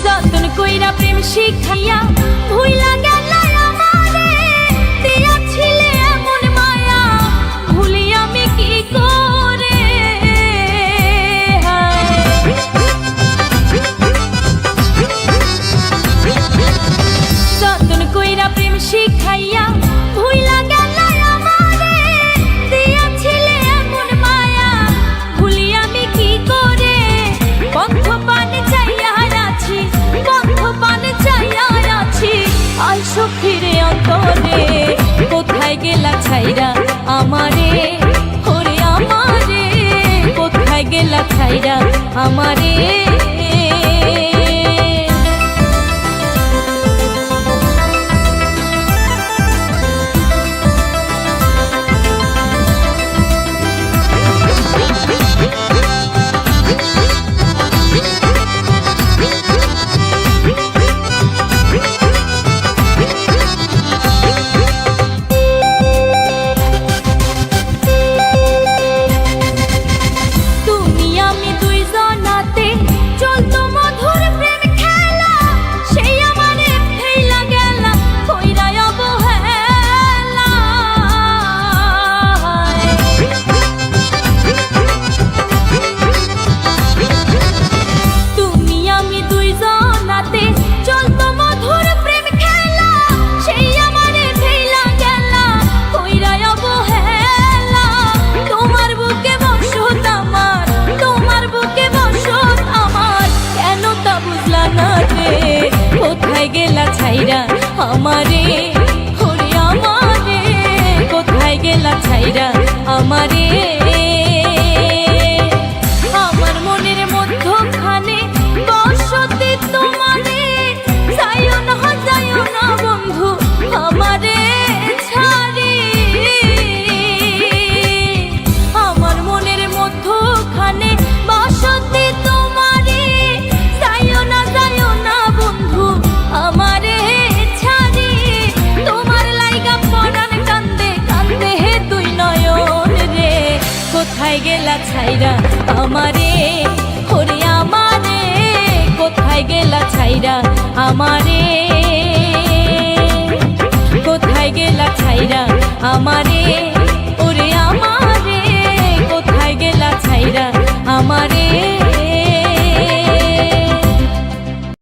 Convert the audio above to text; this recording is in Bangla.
যতন কইরা প্রেম শিখাইয়া ভুইলা গেল আমারে, দিয়াছিলে এমন মায়া ভুলি আমি কি করে। যতন কইরা প্রেম শিখাইয়া ভুইলা গেল আমারে, দিয়াছিলে এমন মায়া ভুলি আমি কি করে। বন্ধ পানে চাইয়া আছি, বন্ধ পানে চাইয়া আছি, আইসো ফিরে অন্তরে। কোথায় গেলা ছাইরা আমারে, ওরে আমারে, কোথায় গেলা ছাইরা আমারে। কোথায় গেলা ছাইরা আমারে, ওরে আমারে, কোথায় গেলা ছাইরা আমারে। আমার মনের মধ্যখানে বসতি তোমারে, যাইও না যাইও না বন্ধু আমারে ছাড়ি। আমার মনের মধ্যখানে বসতি তোমারে, যাইও না যাইও না বন্ধু আমারে ছাড়ি। তোমার লাইগা পরাণ কান্দে কান্দে হে দুই নয়ন রে। কোথায় গেলা ছাইরা আমারে, ওরে আমারে, কোথায় গেলা ছাইরা আমারে, কোথায় গেলা ছাইরা আমারে।